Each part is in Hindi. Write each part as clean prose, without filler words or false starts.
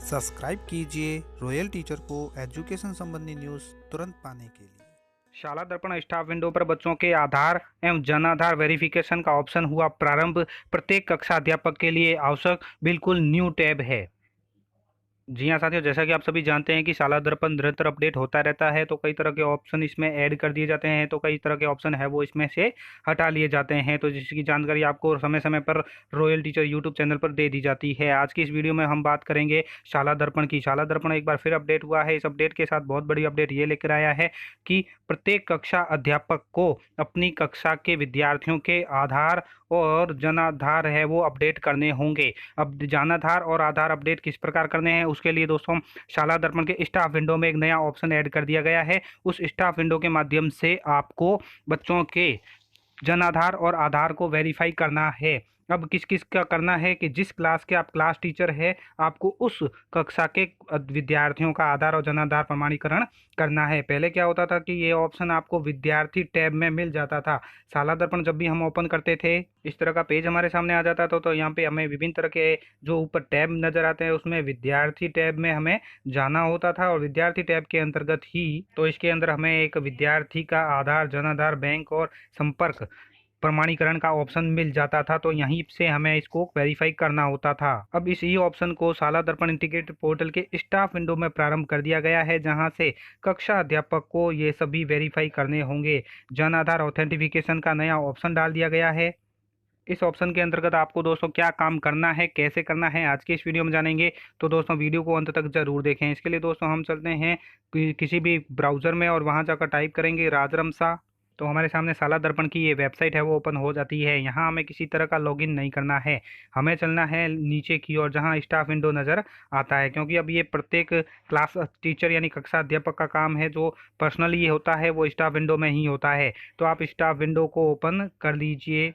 सब्सक्राइब कीजिए रॉयल टीचर को एजुकेशन संबंधी न्यूज़ तुरंत पाने के लिए। शाला दर्पण स्टाफ विंडो पर बच्चों के आधार एवं जन आधार वेरिफिकेशन का ऑप्शन हुआ प्रारंभ। प्रत्येक कक्षा अध्यापक के लिए आवश्यक बिल्कुल न्यू टैब है। जी हाँ साथियों, जैसा कि आप सभी जानते हैं कि शाला दर्पण निरंतर अपडेट होता रहता है, तो कई तरह के ऑप्शन इसमें ऐड कर दिए जाते हैं, तो कई तरह के ऑप्शन है वो इसमें से हटा लिए जाते हैं। तो जिसकी जानकारी आपको समय समय पर रॉयल टीचर यूट्यूब चैनल पर दे दी जाती है। आज की इस वीडियो में हम बात करेंगे शाला दर्पण की। शाला दर्पण एक बार फिर अपडेट हुआ है। इस अपडेट के साथ बहुत बड़ी अपडेट ये लेकर आया है कि प्रत्येक कक्षा अध्यापक को अपनी कक्षा के विद्यार्थियों के आधार और जन आधार है वो अपडेट करने होंगे। अब जन आधार और आधार अपडेट किस प्रकार करने हैं, उसके लिए दोस्तों शाला दर्पण के स्टाफ विंडो में एक नया ऑप्शन ऐड कर दिया गया है। उस स्टाफ विंडो के माध्यम से आपको बच्चों के जन आधार और आधार को वेरीफाई करना है। अब किस किस का करना है कि जिस क्लास के आप क्लास टीचर है, आपको उस कक्षा के विद्यार्थियों का आधार और जन आधार प्रमाणीकरण करना है। पहले क्या होता था कि ये ऑप्शन आपको विद्यार्थी टैब में मिल जाता था। शाला दर्पण जब भी हम ओपन करते थे, इस तरह का पेज हमारे सामने आ जाता था, तो यहाँ पे हमें विभिन्न तरह के जो ऊपर टैब नजर आते हैं उसमें विद्यार्थी टैब में हमें जाना होता था, और विद्यार्थी टैब के अंतर्गत ही तो इसके अंदर हमें एक विद्यार्थी का आधार, जन आधार, बैंक और संपर्क प्रमाणीकरण का ऑप्शन मिल जाता था। तो यहीं से हमें इसको वेरीफाई करना होता था। अब इस ई ऑप्शन को शाला दर्पण इंटीग्रेटेड पोर्टल के स्टाफ विंडो में प्रारंभ कर दिया गया है, जहां से कक्षा अध्यापक को ये सभी वेरीफाई करने होंगे। जन आधार ऑथेंटिफिकेशन का नया ऑप्शन डाल दिया गया है। इस ऑप्शन के अंतर्गत आपको दोस्तों क्या काम करना है, कैसे करना है, आज की इस वीडियो में जानेंगे। तो दोस्तों वीडियो को अंत तक जरूर देखें। इसके लिए दोस्तों हम चलते हैं किसी भी ब्राउजर में और वहां जाकर टाइप करेंगे राजरमसा। तो हमारे सामने शाला दर्पण की ये वेबसाइट है वो ओपन हो जाती है। यहाँ हमें किसी तरह का लॉगिन नहीं करना है, हमें चलना है नीचे की ओर जहाँ स्टाफ विंडो नज़र आता है, क्योंकि अब ये प्रत्येक क्लास टीचर यानी कक्षा अध्यापक का काम है। जो पर्सनली ये होता है वो स्टाफ विंडो में ही होता है। तो आप स्टाफ विंडो को ओपन कर लीजिए।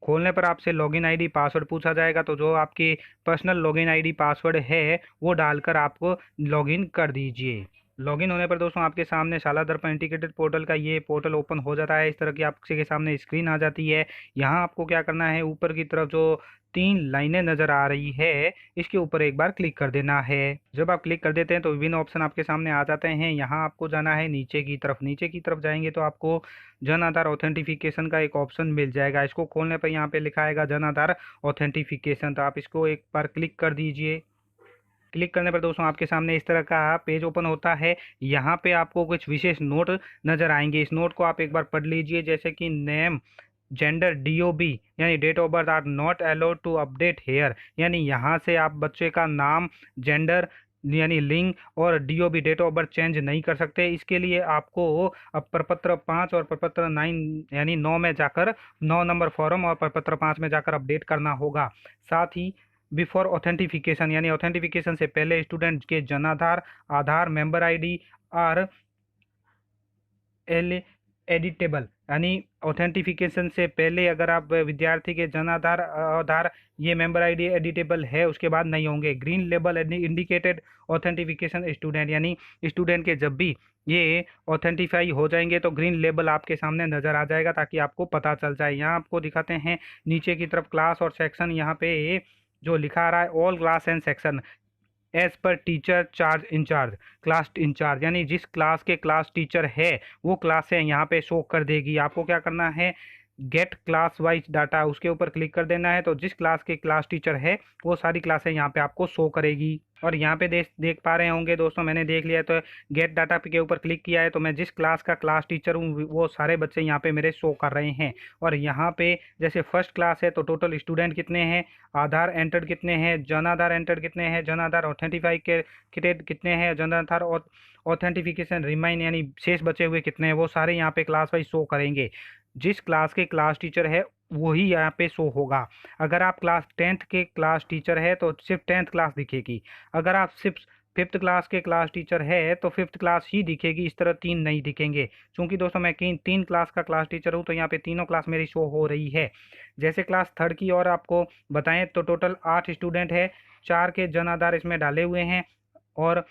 खोलने पर आपसे लॉगिन आईडी पासवर्ड पूछा जाएगा, तो जो आपकी पर्सनल लॉगिन आईडी पासवर्ड है वो डालकर आपको लॉगिन कर दीजिए। लॉगिन होने पर दोस्तों आपके सामने शाला दर्पण इंटीग्रेटेड पोर्टल का ये पोर्टल ओपन हो जाता है। इस तरह की आपके सामने स्क्रीन आ जाती है। यहाँ आपको क्या करना है, ऊपर की तरफ जो 3 लाइनें नजर आ रही है, इसके ऊपर एक बार क्लिक कर देना है। जब आप क्लिक कर देते हैं तो विभिन्न ऑप्शन आपके सामने आ जाते हैं। यहाँ आपको जाना है नीचे की तरफ। नीचे की तरफ जाएंगे तो आपको जन आधार ऑथेंटिफिकेशन का एक ऑप्शन मिल जाएगा। इसको खोलने पर यहाँ पे लिखा आएगा जन आधार ऑथेंटिफिकेशन, तो आप इसको एक बार क्लिक कर दीजिए। क्लिक करने पर दोस्तों आपके सामने इस तरह का पेज ओपन होता है। यहाँ पे आपको कुछ विशेष नोट नजर आएंगे। इस नोट को आप एक बार पढ़ लीजिए, जैसे कि नेम, जेंडर, डीओबी यानी date of birth are not allowed to update here, यानी यहाँ से आप बच्चे का नाम, जेंडर यानी लिंग और DOB date of birth change नहीं कर सकते। इसके लिए आपको अब प्रपत्र 5 और प्रपत्र 9 यानी 9 में जाकर 9 नंबर फॉर्म और प्रपत्र 5 में जाकर अपडेट करना होगा। साथ ही बिफोर ऑथेंटिफिकेशन यानी ऑथेंटिफिकेशन से पहले स्टूडेंट के Jan Aadhaar, Aadhaar, member ID are all editable, यानी ऑथेंटिफिकेशन से पहले अगर आप विद्यार्थी के जन आधार, आधार, ये मेंबर आईडी एडिटेबल है, उसके बाद नहीं होंगे। Green label indicated authentification student, यानी स्टूडेंट के जब भी ये ऑथेंटिफाई हो जाएंगे तो ग्रीन लेबल आपके सामने नजर आ जाएगा, ताकि आपको पता चल जाए। यहाँ आपको दिखाते हैं नीचे की तरफ क्लास और सेक्शन। यहाँ पे जो लिखा आ रहा है all class and section as per teacher charge incharge, class incharge यानी जिस क्लास के क्लास टीचर है वो क्लासें यहाँ पे शो कर देगी। आपको क्या करना है, गेट क्लास वाइज डाटा, उसके ऊपर क्लिक कर देना है। तो जिस क्लास के क्लास टीचर है वो सारी क्लासें यहाँ पे आपको शो करेगी। और यहाँ पे देख पा रहे होंगे दोस्तों, मैंने देख लिया है, तो गेट डाटा के ऊपर क्लिक किया है, तो मैं जिस क्लास का क्लास टीचर हूँ वो सारे बच्चे यहाँ पे मेरे शो कर रहे हैं। और यहाँ पे जैसे फर्स्ट क्लास है तो टोटल स्टूडेंट कितने हैं, आधार एंटर्ड कितने हैं, जन आधार एंटर्ड कितने हैं, जन आधार ऑथेंटिफाई के कितने हैं, जन आधार ऑथेंटिफिकेशन रिमाइन यानी शेष बचे हुए कितने हैं, वो सारे यहाँ पे क्लास वाइज शो करेंगे। जिस क्लास के क्लास टीचर है वही यहाँ पे शो होगा। अगर आप क्लास 10th के क्लास टीचर है तो सिर्फ 10th क्लास दिखेगी। अगर आप सिर्फ 5th क्लास के क्लास टीचर है तो 5th क्लास ही दिखेगी, इस तरह 3 नहीं दिखेंगे। क्योंकि दोस्तों मैं 3 क्लास का क्लास टीचर हूँ, तो यहाँ पे तीनों क्लास मेरी शो हो रही है। जैसे क्लास 3rd की और आपको बताएं तो टोटल 8 स्टूडेंट है, 4 के जन आधार इसमें डाले हुए हैं और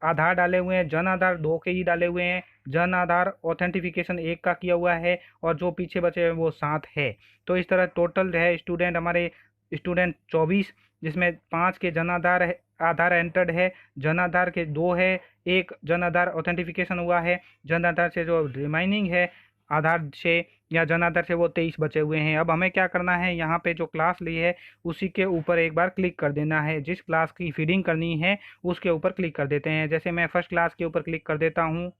आधार डाले हुए हैं, जन आधार 2 के ही डाले हुए हैं, जन आधार ऑथेंटिफिकेशन 1 का किया हुआ है, और जो पीछे बचे हैं वो 7 है। तो इस तरह टोटल है स्टूडेंट हमारे स्टूडेंट 24, जिसमें 5 के जन आधार आधार एंटर्ड है, जन आधार के 2 है, एक जन आधार ऑथेंटिफिकेशन हुआ है, जन आधार से जो रिमाइनिंग है आधार से या जन आधार से वो 23 बचे हुए हैं। अब हमें क्या करना है, यहाँ पे जो क्लास ली है उसी के ऊपर एक बार क्लिक कर देना है। जिस क्लास की फीडिंग करनी है उसके ऊपर क्लिक कर देते हैं। जैसे मैं फर्स्ट क्लास के ऊपर क्लिक कर देता हूँ।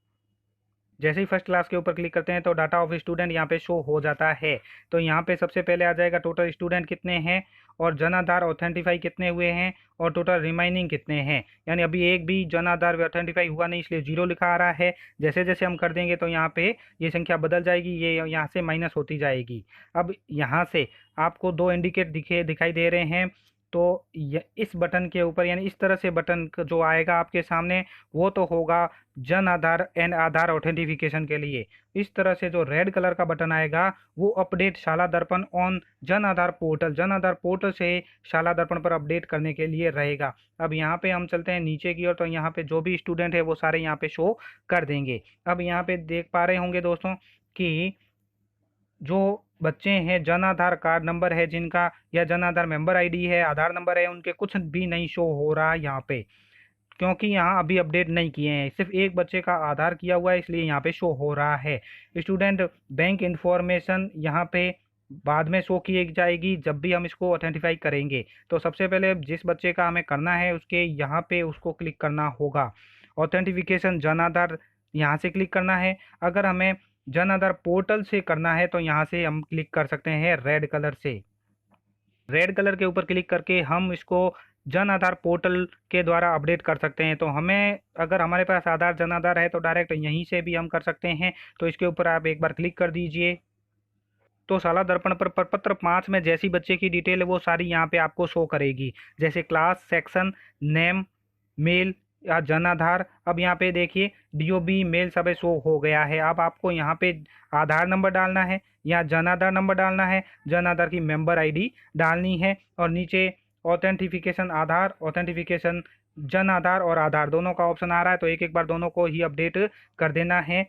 जैसे ही फर्स्ट क्लास के ऊपर क्लिक करते हैं तो डाटा ऑफ स्टूडेंट यहाँ पे शो हो जाता है। तो यहाँ पे सबसे पहले आ जाएगा टोटल स्टूडेंट कितने हैं और जन आधार ऑथेंटिफाई कितने हुए हैं और टोटल रिमाइनिंग कितने हैं। यानी अभी एक भी जन आधार ऑथेंटिफाई हुआ नहीं, इसलिए 0 लिखा आ रहा है। जैसे जैसे हम कर देंगे तो यहाँ पे ये संख्या बदल जाएगी, ये यहाँ से माइनस होती जाएगी। अब यहाँ से आपको 2 इंडिकेट दिखाई दे रहे हैं। तो इस बटन के ऊपर यानी इस तरह से बटन जो आएगा आपके सामने वो तो होगा Jan Aadhaar and Aadhaar authentication के लिए। इस तरह से जो रेड कलर का बटन आएगा वो अपडेट शाला दर्पण on Jan Aadhaar portal, Jan Aadhaar portal से शाला दर्पण पर अपडेट करने के लिए रहेगा। अब यहाँ पे हम चलते हैं नीचे की ओर, तो यहाँ पे जो भी स्टूडेंट है वो सारे यहाँ पे शो कर देंगे। अब यहाँ पे देख पा रहे होंगे दोस्तों कि जो बच्चे हैं जन आधार कार्ड नंबर है जिनका या जन आधार मेंबर आईडी है, आधार नंबर है, उनके कुछ भी नहीं शो हो रहा है यहाँ पे, क्योंकि यहाँ अभी अपडेट नहीं किए हैं। सिर्फ एक बच्चे का आधार किया हुआ है इसलिए यहाँ पे शो हो रहा है। स्टूडेंट बैंक इंफॉर्मेशन यहाँ पे बाद में शो की जाएगी जब भी हम इसको ऑथेंटिफाई करेंगे। तो सबसे पहले जिस बच्चे का हमें करना है उसके यहाँ पे उसको क्लिक करना होगा। ऑथेंटिफिकेशन जन आधार यहाँ से क्लिक करना है। अगर हमें जन आधार पोर्टल से करना है तो यहाँ से हम क्लिक कर सकते हैं रेड कलर से। रेड कलर के ऊपर क्लिक करके हम इसको जन आधार पोर्टल के द्वारा अपडेट कर सकते हैं। तो हमें अगर हमारे पास आधार जन आधार है तो डायरेक्ट यहीं से भी हम कर सकते हैं। तो इसके ऊपर आप एक बार क्लिक कर दीजिए। तो शाला दर्पण पर प्रपत्र 5 में जैसी बच्चे की डिटेल है वो सारी यहाँ पे आपको शो करेगी, जैसे क्लास, सेक्शन, नेम, मेल या जन आधार। अब यहाँ पे देखिए डीओबी मेल सब शो हो गया है। अब आपको यहाँ पे आधार नंबर डालना है या जन आधार नंबर डालना है, जन आधार की मेंबर आईडी डालनी है और नीचे ऑथेंटिफिकेशन आधार, ऑथेंटिफिकेशन जन आधार और आधार दोनों का ऑप्शन आ रहा है। तो एक एक बार दोनों को ही अपडेट कर देना है।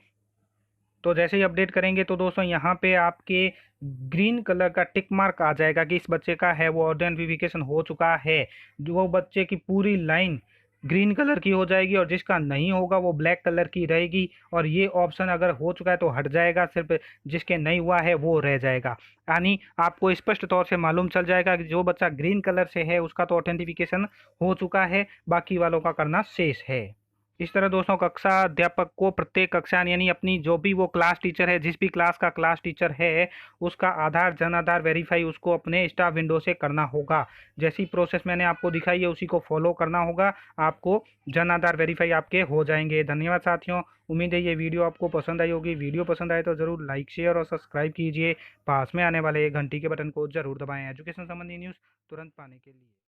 तो जैसे ही अपडेट करेंगे तो दोस्तों यहाँ पे आपके ग्रीन कलर का टिक मार्क आ जाएगा कि इस बच्चे का है वो आइडेंटिफिकेशन हो चुका है। जो बच्चे की पूरी लाइन ग्रीन कलर की हो जाएगी और जिसका नहीं होगा वो ब्लैक कलर की रहेगी। और ये ऑप्शन अगर हो चुका है तो हट जाएगा, सिर्फ जिसके नहीं हुआ है वो रह जाएगा। यानी आपको स्पष्ट तौर से मालूम चल जाएगा कि जो बच्चा ग्रीन कलर से है उसका तो ऑथेंटिफिकेशन हो चुका है, बाकी वालों का करना शेष है। इस तरह दोस्तों कक्षा अध्यापक को प्रत्येक कक्षा यानी अपनी जो भी वो क्लास टीचर है, जिस भी क्लास का क्लास टीचर है, उसका आधार जन आधार वेरीफाई उसको अपने स्टाफ विंडो से करना होगा। जैसी प्रोसेस मैंने आपको दिखाई है उसी को फॉलो करना होगा, आपको जन आधार वेरीफाई आपके हो जाएंगे। धन्यवाद साथियों, उम्मीद है ये वीडियो आपको पसंद आई होगी। वीडियो पसंद आए तो ज़रूर लाइक, शेयर और सब्सक्राइब कीजिए। पास में आने वाले घंटी के बटन को ज़रूर दबाएँ एजुकेशन संबंधी न्यूज़ तुरंत पाने के लिए।